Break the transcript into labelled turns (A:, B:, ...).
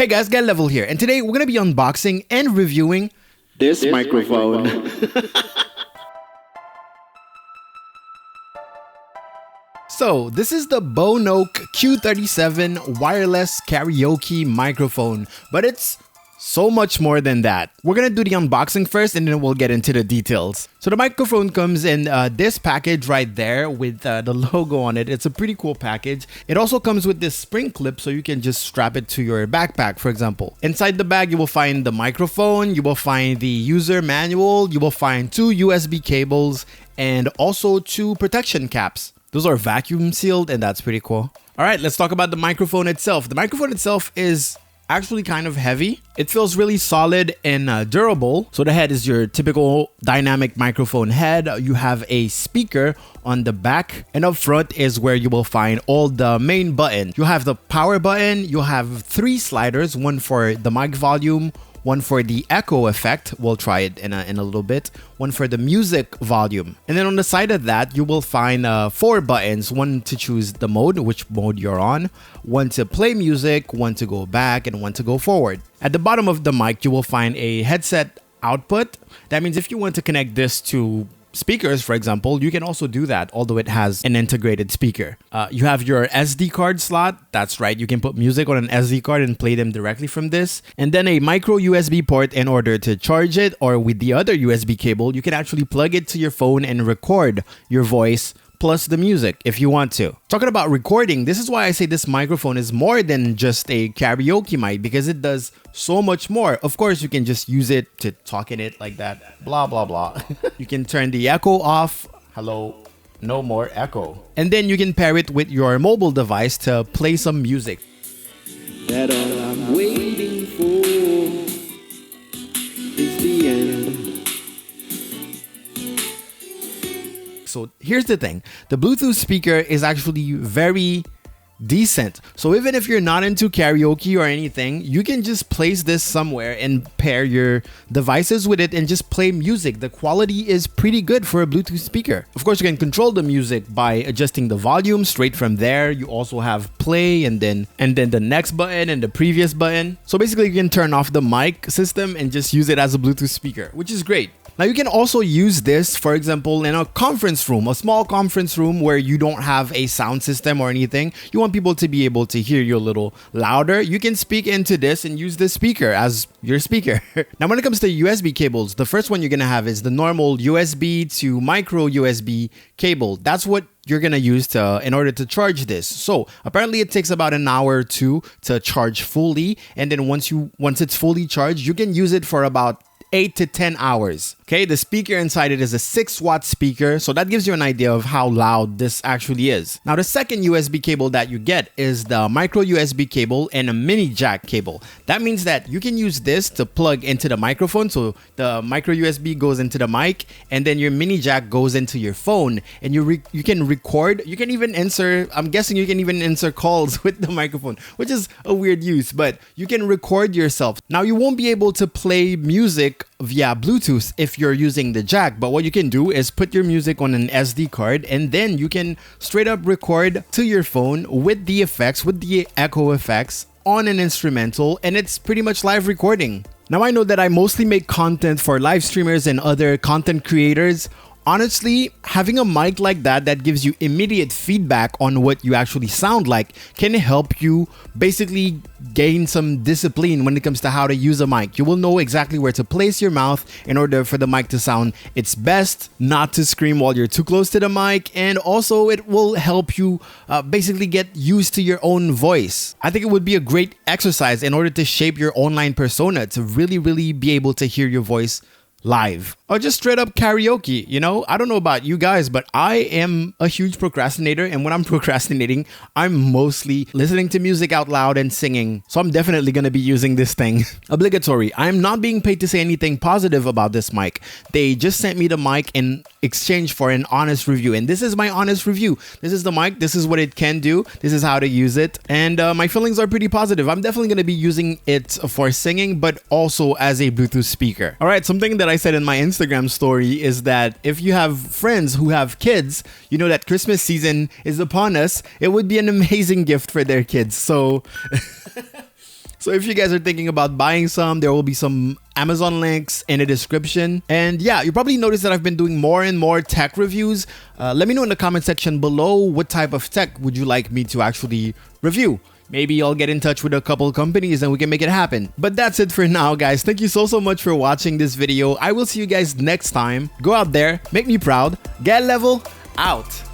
A: Hey guys, Get Level here, and today we're gonna be unboxing and reviewing
B: this microphone.
A: So, this is the Bonoak Q37 wireless karaoke microphone, but it's so much more than that. We're gonna do the unboxing first and then we'll get into the details. So the microphone comes in this package right there with the logo on it. It's a pretty cool package. It also comes with this spring clip so you can just strap it to your backpack, for example. Inside the bag, you will find the microphone, you will find the user manual, you will find 2 USB cables, and also 2 protection caps. Those are vacuum sealed and that's pretty cool. All right, let's talk about the microphone itself. The microphone itself is actually kind of heavy. It feels really solid and durable. So the head is your typical dynamic microphone head. You have a speaker on the back, and up front is where you will find all the main buttons. You have the power button. You have 3 sliders, one for the mic volume, one for the echo effect, we'll try it in a little bit, one for the music volume. And then on the side of that, you will find 4 buttons, one to choose the mode, which mode you're on, one to play music, one to go back, and one to go forward. At the bottom of the mic, you will find a headset output. That means if you want to connect this to speakers, for example, you can also do that, although it has an integrated speaker. You have your SD card slot. That's right, you can put music on an SD card and play them directly from this. And then a micro USB port in order to charge it, or with the other USB cable, you can actually plug it to your phone and record your voice plus the music if you want to. Talking about recording, this is why I say this microphone is more than just a karaoke mic, because it does so much more. Of course, you can just use it to talk in it like that, blah, blah, blah. You can turn the echo off. Hello, no more echo. And then you can pair it with your mobile device to play some music.
B: That all I'm waiting for is the end.
A: So here's the thing, the Bluetooth speaker is actually very decent. So even if you're not into karaoke or anything, you can just place this somewhere and pair your devices with it and just play music. The quality is pretty good for a Bluetooth speaker. Of course, you can control the music by adjusting the volume straight from there. You also have play and then the next button and the previous button. So basically you can turn off the mic system and just use it as a Bluetooth speaker, which is great. Now you can also use this, for example, in a conference room, a small conference room where you don't have a sound system or anything. You want people to be able to hear you a little louder. You can speak into this and use this speaker as your speaker. Now when it comes to USB cables, the first one you're going to have is the normal USB to micro USB cable. That's what you're going to use in order to charge this. So apparently it takes about an hour or 2 to charge fully. And then once it's fully charged, you can use it for about 8 to 10 hours. Okay, the speaker inside it is a 6-watt speaker, so that gives you an idea of how loud this actually is. Now, the second USB cable that you get is the micro USB cable and a mini jack cable. That means that you can use this to plug into the microphone, so the micro USB goes into the mic, and then your mini jack goes into your phone, and you can record. You can even insert, I'm guessing you can even insert calls with the microphone, which is a weird use, but you can record yourself. Now, you won't be able to play music via Bluetooth if you're using the jack, but what you can do is put your music on an SD card and then you can straight up record to your phone with the effects, with the echo effects on an instrumental, and it's pretty much live recording. Now I know that I mostly make content for live streamers and other content creators. Honestly, having a mic like that gives you immediate feedback on what you actually sound like can help you basically gain some discipline when it comes to how to use a mic. You will know exactly where to place your mouth in order for the mic to sound its best, not to scream while you're too close to the mic, and also it will help you basically get used to your own voice. I think it would be a great exercise in order to shape your online persona, to really be able to hear your voice live, or just straight up karaoke. You know, I don't know about you guys, but I am a huge procrastinator, and when I'm procrastinating, I'm mostly listening to music out loud and singing. So I'm definitely going to be using this thing. Obligatory. I'm not being paid to say anything positive about this mic. They just sent me the mic in exchange for an honest review, and this is my honest review. This is the mic, this is what it can do, this is how to use it, and my feelings are pretty positive. I'm definitely going to be using it for singing, but also as a Bluetooth speaker. All right, something that I said in my Instagram story is that if you have friends who have kids, you know that Christmas season is upon us. It would be an amazing gift for their kids. So So if you guys are thinking about buying some, there will be some Amazon links in the description. And yeah, you probably noticed that I've been doing more and more tech reviews. Let me know in the comment section below what type of tech would you like me to actually review. Maybe I'll get in touch with a couple companies and we can make it happen. But that's it for now, guys. Thank you so much for watching this video. I will see you guys next time. Go out there, make me proud, get level, out.